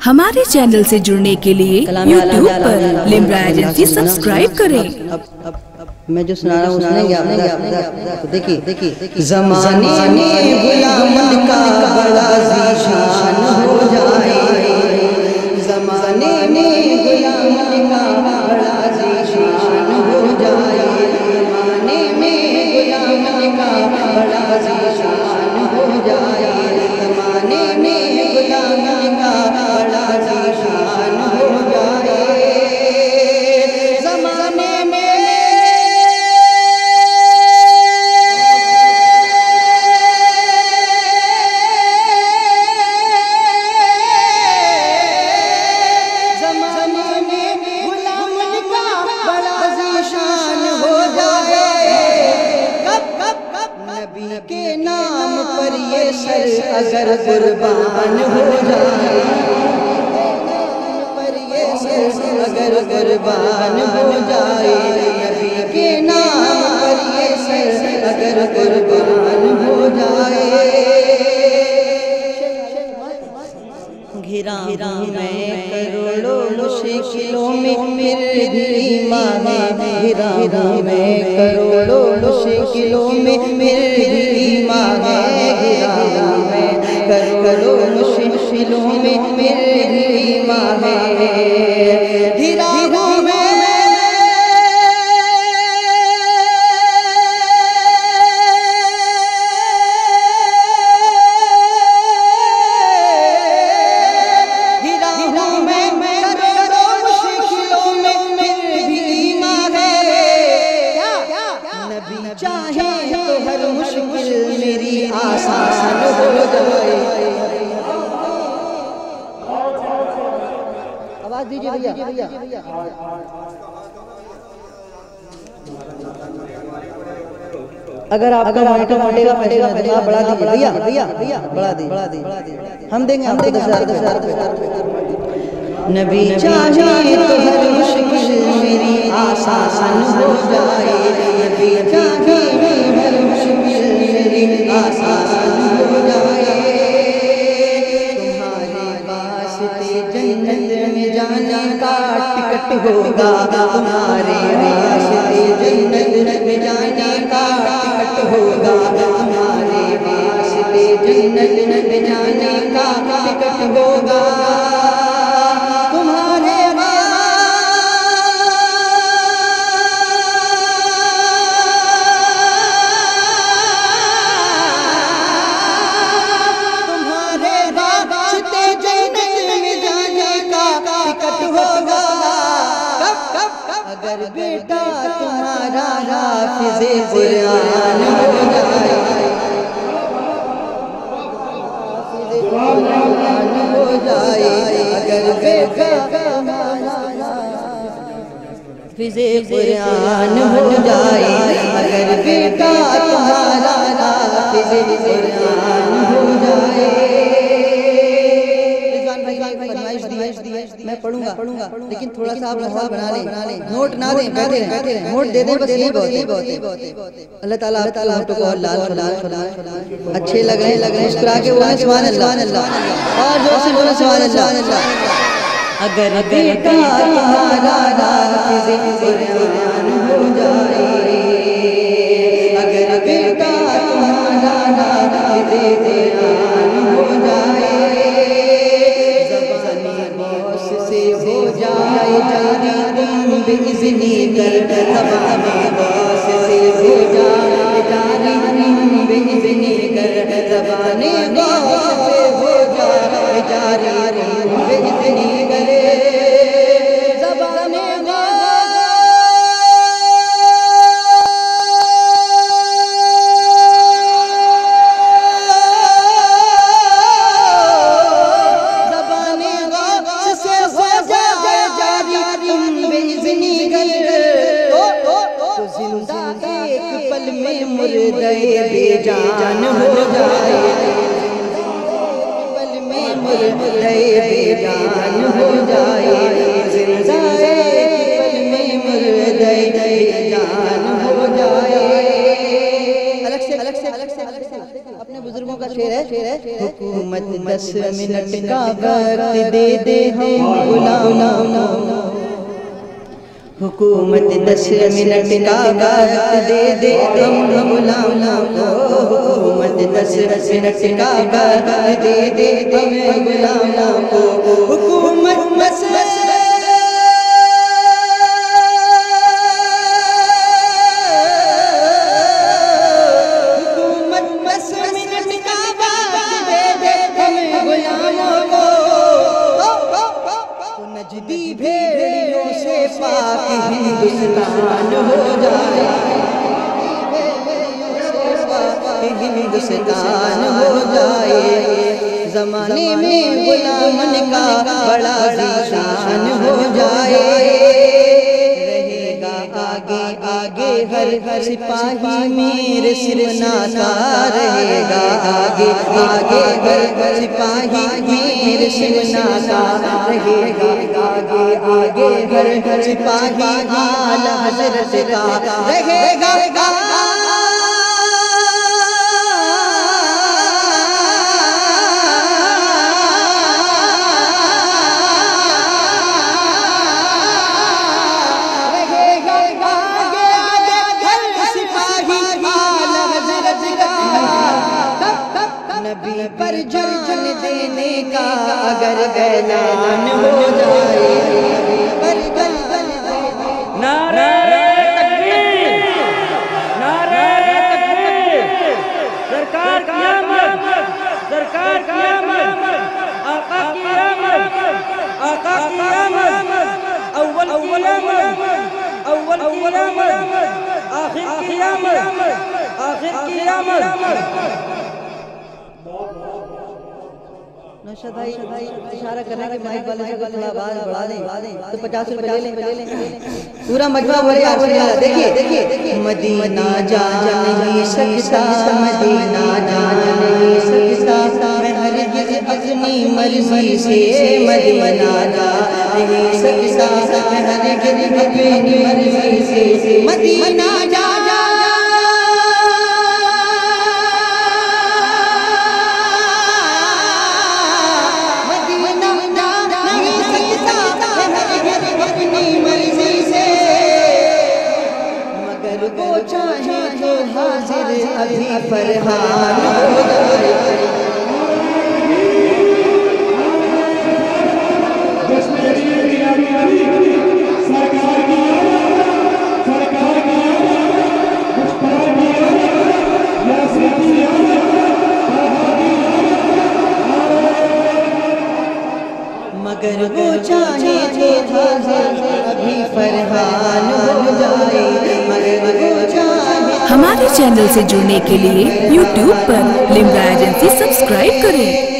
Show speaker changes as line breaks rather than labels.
हमारे चैनल से जुड़ने के लिए YouTube पर लिम्रा एजेंसी सब्सक्राइब करें।
अब मैं जो सुना रहा हूँ उसने तो देखिए ज़माने में गुलामन का बड़ा ज़ीशान हो जाए, ज़माने में गुलामन का बड़ा ज़ीशान हो जाए, ज़माने में गुलामन का बड़ा ज़ीशान हो जाए, ज़माने में गुलामन का बड़ा ज़ीशान हो जाए, ज़माने में के नाम पर ये सर अगर कुर्बान हो जाए, पर ये सर अगर कुर्बान हो जाए, नबी के नाम पर ये सर अगर कुर्बान हो जाए, घिरा मैं करोड़ों मुश्किलों में फिर भी ईमान है, घिरा मैं करोड़ों मुश्किलों में फिर भी ईमान है, घिरा मैं करोड़ों मुश्किलों में फिर भी ईमान है, घिरा चाहे तो हर मुश्किल मेरी आसान हो जाए। आवाज दीजिए भैया। अगर आपका मॉनिटर फटेगा पैसा बढ़ा दीजिए भैया बढ़ा दी हम देंगे 10,000 नबी चाहे तो हर मुश्किल मेरी आसान हो जाए, नबी चाहे हर मुश्किल मेरी आसान हो जाए, तुम्हारे वास्ते जन्नत में जाने का टिकट होगा, तुम्हारे वास्ते जन्नत में जाने का टिकट होगा, तुम्हारे वास्ते जन्नत में जाने का टिकट होगा, अगर बेटा तुम्हारा हाफिज़े कुरान हो जाए, हाफिज़े कुरान हो जाए, अगर बेटा तुम्हारा हाफिज़े कुरान हो जाए, अगर बेटा तुम्हारा हाफिज़े कुरान हो जाए, मैं पढ़ूंगा लेकिन थोड़ा सा आप माहौल बना लें, नोट ना दें, बैठे रहें, नोट दे दें बस, यही बहुत है। अल्लाह ताला आपको लाल अच्छे लग रहे हैं, मुस्कुरा के बोले सुभान अल्लाह, और जोर से बोले सुभान अल्लाह। अगर बेटा तुम्हारा हाफिज़े कुरान हो जाए, अगर बेटा तुम्हारा हाफिज़े कुरान हो जाए, हो जाए जारी तुम बेइज़्नी कर, ज़बाने गौस से हो जाए जारी तुम बेइज़्नी कर, ज़बाने गौस से हो जाए जारी तुम बेइज़्नी कर, ज़बाने एक पल में मुर्दे बेजान हो जाए, पल में मुर्दे बेजान हो जाए, जिंदा एक पल में मुर्दे बेजान हो जाए। अलग से अपने बुजुर्गों का शेर है, हुकूमत हुकूमत 10 मिनट का वक्त दे दे हम गुलाम, हुकूमत 10 मिनट का वक्त दे दे हम गुलाम को, हुकूमत 10 मिनट का वक्त दे दे हम गुलाम को, हुकूमत 10 भेड़ियों से पाक हिंदुस्तान हो जाए, हिंदुस्तान हो जाए, ज़माने में गुलामन का बड़ा ज़ीशान हो जाए, रहेगा आगे आगे हर सिपाही मेरे सिरनाता रहेगा, आगे आगे हर सिपाही मेरे सिरनाता रहेगा, आगे आगे हर सिपाही आला हज़रत का रहेगा, नबी पर जान देने का अगर ऐलान हो जाए,
नारे तकबीर, नारे तकबीर, सरकार की आमद, सरकार की आमद, आका की आमद, आका की आमद, अव्वल की आमद, अव्वल की आमद, आखिर की आमद, आखिर की आमद।
नौशाद भाई इशारा करना कि माइक वाले से थोड़ा आवाज बढ़ा दें तो 50 रुपए ले लें, पूरा मजमा बोले आप देखिए मदीना जा नहीं सकता, मदीना जा नहीं सकता, मैं हरगिज़ अपनी मर्जी से मदीना जा नहीं सकता, मैं हरगिज़ अपनी मर्जी से मदीना जा को चाहे तो हाजिर अभी फरहान हो जाए, मगर वो चाहे तो हाजिर अभी फरहान हो जाए, मगर वो चाहे।
हमारे चैनल से जुड़ने के लिए YouTube पर लिम्रा एजेंसी सब्सक्राइब करें।